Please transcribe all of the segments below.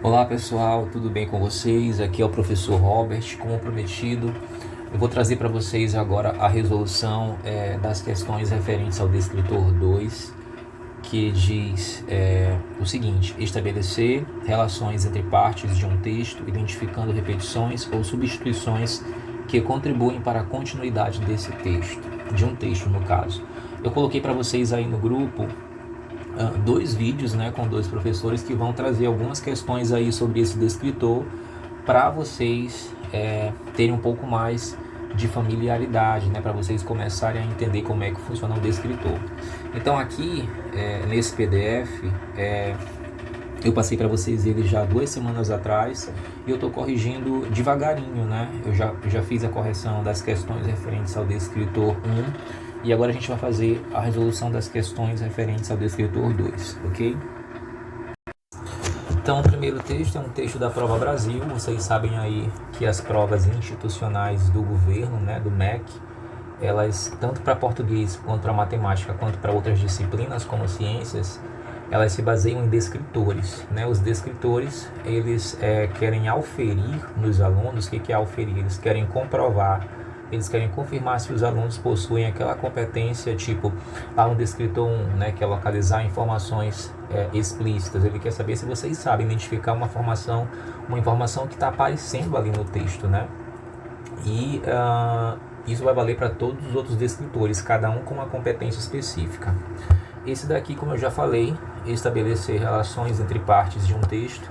Olá pessoal, tudo bem com vocês? Aqui é o professor Robert. Como prometido, eu vou trazer para vocês agora a resolução das questões referentes ao descritor 2, que diz o seguinte: estabelecer relações entre partes de um texto, identificando repetições ou substituições que contribuem para a continuidade desse texto, de um texto no caso. Eu coloquei para vocês aí no grupo dois vídeos, né, com dois professores que vão trazer algumas questões aí sobre esse descritor para vocês terem um pouco mais de familiaridade, né, para vocês começarem a entender como é que funciona o descritor. Então aqui nesse PDF eu passei para vocês ele já 2 semanas atrás e eu estou corrigindo devagarinho, né? Eu já fiz a correção das questões referentes ao descritor 1 e agora a gente vai fazer a resolução das questões referentes ao descritor 2, ok? Então o primeiro texto é um texto da Prova Brasil. Vocês sabem aí que as provas institucionais do governo, né, do MEC, elas, tanto para português quanto para matemática, quanto para outras disciplinas como ciências, elas se baseiam em descritores, né? Os descritores, eles querem auferir nos alunos. O que é auferir? Eles querem comprovar, eles querem confirmar se os alunos possuem aquela competência, tipo, lá no descritor 1, né, que é localizar informações explícitas. Ele quer saber se vocês sabem identificar uma informação que está aparecendo ali no texto, né? E isso vai valer para todos os outros descritores, cada um com uma competência específica. Esse daqui, como eu já falei, estabelecer relações entre partes de um texto,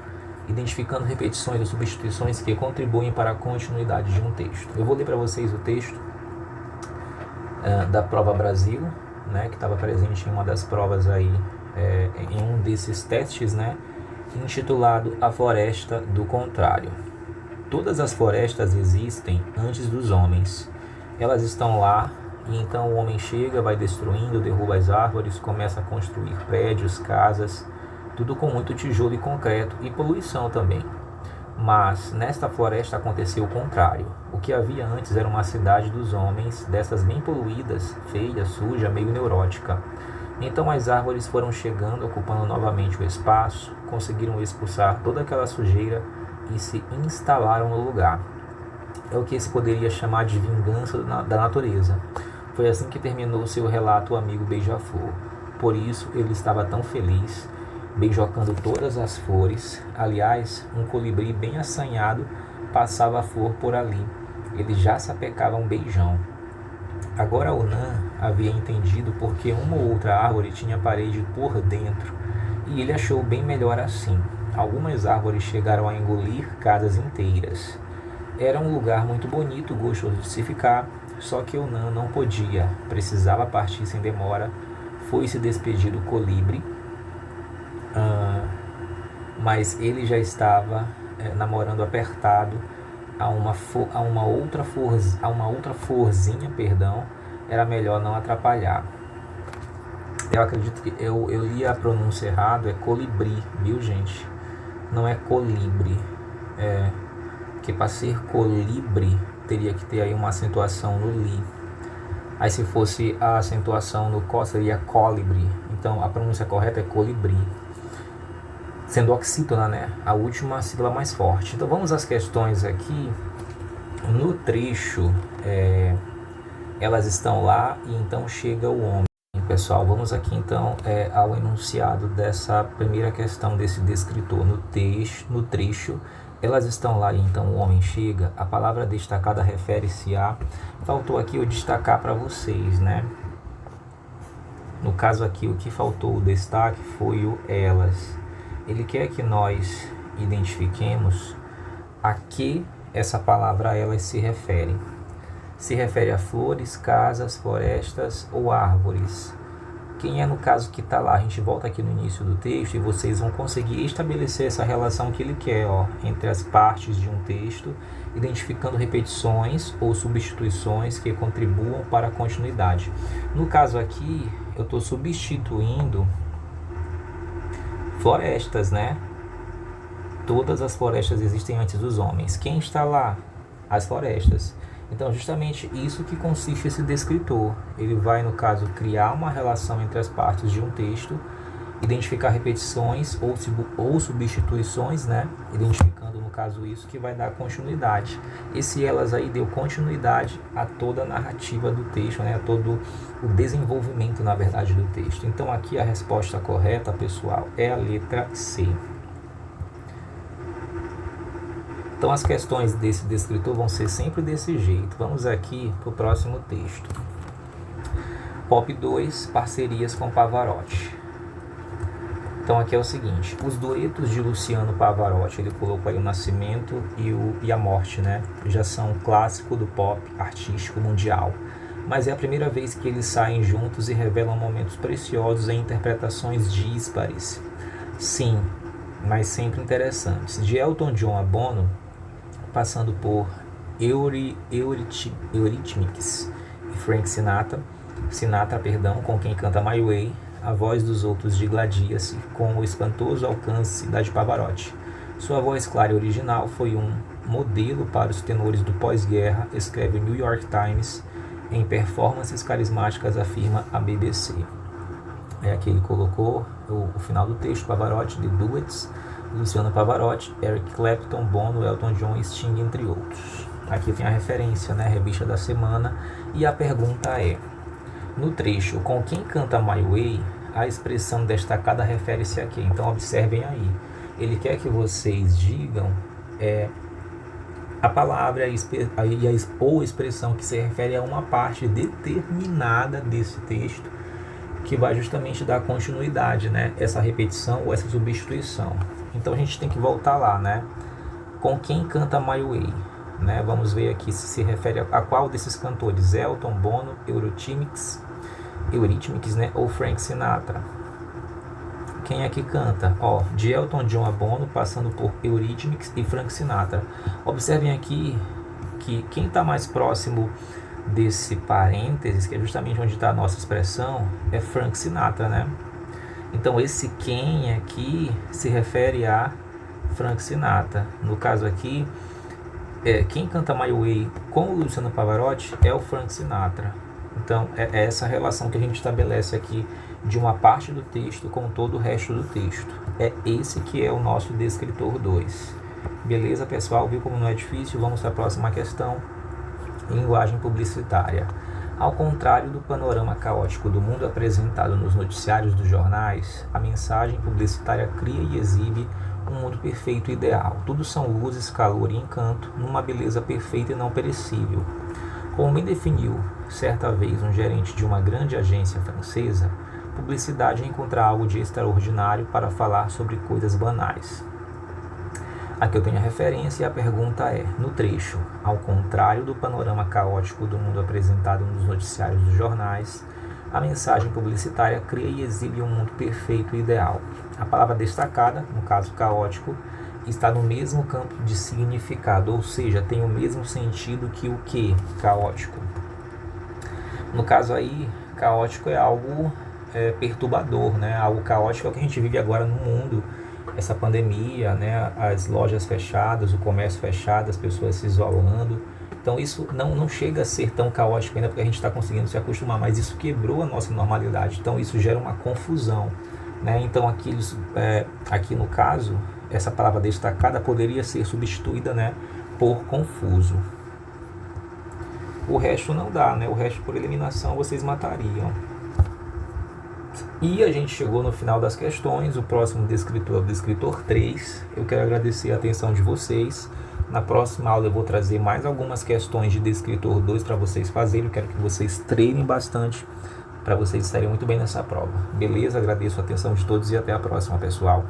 identificando repetições ou substituições que contribuem para a continuidade de um texto. Eu vou ler para vocês o texto da Prova Brasil, né, que estava presente em uma das provas aí, em um desses testes, né, intitulado A Floresta do Contrário. Todas as florestas existem antes dos homens. Elas estão lá, e então o homem chega, vai destruindo, derruba as árvores, começa a construir prédios, casas, tudo com muito tijolo e concreto e poluição também. Mas nesta floresta aconteceu o contrário. O que havia antes era uma cidade dos homens, dessas bem poluídas, feia, suja, meio neurótica. Então as árvores foram chegando, ocupando novamente o espaço, conseguiram expulsar toda aquela sujeira e se instalaram no lugar. É o que se poderia chamar de vingança da natureza. Foi assim que terminou seu relato o amigo Beija-Flor. Por isso ele estava tão feliz, beijocando todas as flores. Aliás, um colibri bem assanhado passava a flor por ali. Ele já sapecava um beijão. Agora Onan havia entendido porque uma ou outra árvore tinha parede por dentro, e ele achou bem melhor assim. Algumas árvores chegaram a engolir casas inteiras. Era um lugar muito bonito, gostoso de se ficar, só que Onan não podia, precisava partir sem demora. Foi se despedir do colibri, mas ele já estava namorando apertado a uma outra florzinha, era melhor não atrapalhar. Eu acredito que eu li a pronúncia errado, é colibri, viu gente? Não é colibre, que para ser colibre teria que ter aí uma acentuação no li. Aí se fosse a acentuação no có seria colibre. Então a pronúncia correta é colibri, sendo oxítona, né, a última sílaba mais forte. Então vamos às questões aqui. No trecho, elas estão lá e então chega o homem. Pessoal, vamos aqui então ao enunciado dessa primeira questão desse descritor. No trecho, elas estão lá e então o homem chega. A palavra destacada refere-se a... Faltou aqui eu destacar para vocês, né? No caso aqui, o que faltou o destaque foi o elas. Ele quer que nós identifiquemos a que essa palavra elas se refere. Se refere a flores, casas, florestas ou árvores. Quem é no caso que está lá? A gente volta aqui no início do texto e vocês vão conseguir estabelecer essa relação que ele quer, entre as partes de um texto, identificando repetições ou substituições que contribuam para a continuidade. No caso aqui, eu estou substituindo florestas, né? Todas as florestas existem antes dos homens. Quem está lá? As florestas. Então, justamente isso que consiste esse descritor. Ele vai, no caso, criar uma relação entre as partes de um texto, identificar repetições ou substituições, né? Identificando, no caso, isso que vai dar continuidade. Esse elas aí deu continuidade a toda a narrativa do texto, né? A todo o desenvolvimento, na verdade, do texto. Então, aqui a resposta correta, pessoal, é a letra C. Então, as questões desse descritor vão ser sempre desse jeito. Vamos aqui para o próximo texto. Pop 2, parcerias com Pavarotti. Então aqui é o seguinte, os duetos de Luciano Pavarotti, ele colocou aí o Nascimento e a Morte, né? Já são um clássico do pop artístico mundial. Mas é a primeira vez que eles saem juntos e revelam momentos preciosos em interpretações díspares. Sim, mas sempre interessantes. De Elton John a Bono, passando por Eurythmics e Frank Sinatra, com quem canta My Way, a voz dos outros digladia-se com o espantoso alcance da de Pavarotti. Sua voz clara e original foi um modelo para os tenores do pós-guerra, escreve o New York Times. Em performances carismáticas, afirma a BBC. Aqui ele colocou o final do texto, Pavarotti, The Duets, Luciano Pavarotti, Eric Clapton, Bono, Elton John e Sting, entre outros. Aqui tem a referência, né, revista da semana, e a pergunta é: no trecho Com Quem Canta My Way, a expressão destacada refere-se a quem? Então observem aí, ele quer que vocês digam a palavra ou expressão que se refere a uma parte determinada desse texto, que vai justamente dar continuidade, né? Essa repetição ou essa substituição. Então a gente tem que voltar lá, né? Com quem canta My Way, né? Vamos ver aqui se refere a qual desses cantores: Elton, Bono, Eurythmics, né? Ou Frank Sinatra. Quem é que canta? De Elton John a Bono, passando por Eurythmics e Frank Sinatra. Observem aqui que quem está mais próximo desse parênteses, que é justamente onde está a nossa expressão, é Frank Sinatra, né? Então esse quem aqui se refere a Frank Sinatra. No caso aqui, quem canta My Way com o Luciano Pavarotti é o Frank Sinatra. Então é essa relação que a gente estabelece aqui de uma parte do texto com todo o resto do texto. É esse que é o nosso descritor 2. Beleza, pessoal? Viu como não é difícil? Vamos para a próxima questão. Linguagem publicitária. Ao contrário do panorama caótico do mundo apresentado nos noticiários dos jornais, a mensagem publicitária cria e exibe um mundo perfeito e ideal. Tudo são luzes, calor e encanto, numa beleza perfeita e não perecível. Como bem definiu certa vez um gerente de uma grande agência francesa, publicidade é encontrar algo de extraordinário para falar sobre coisas banais. Aqui eu tenho a referência e a pergunta é: no trecho, ao contrário do panorama caótico do mundo apresentado nos noticiários dos jornais, a mensagem publicitária cria e exibe um mundo perfeito e ideal. A palavra destacada, no caso caótico, está no mesmo campo de significado, ou seja, tem o mesmo sentido que o que? Caótico. No caso aí, caótico é algo perturbador, né? Algo caótico é o que a gente vive agora no mundo, essa pandemia, né? As lojas fechadas, o comércio fechado, as pessoas se isolando. Então isso não chega a ser tão caótico ainda, porque a gente está conseguindo se acostumar, mas isso quebrou a nossa normalidade, então isso gera uma confusão, né? Então aqui no caso, essa palavra destacada poderia ser substituída, né, por confuso. O resto não dá, né? O resto por eliminação vocês matariam. E a gente chegou no final das questões. O próximo descritor é o descritor 3. Eu quero agradecer a atenção de vocês. Na próxima aula eu vou trazer mais algumas questões de descritor 2 para vocês fazerem. Eu quero que vocês treinem bastante para vocês estarem muito bem nessa prova. Beleza? Agradeço a atenção de todos e até a próxima, pessoal.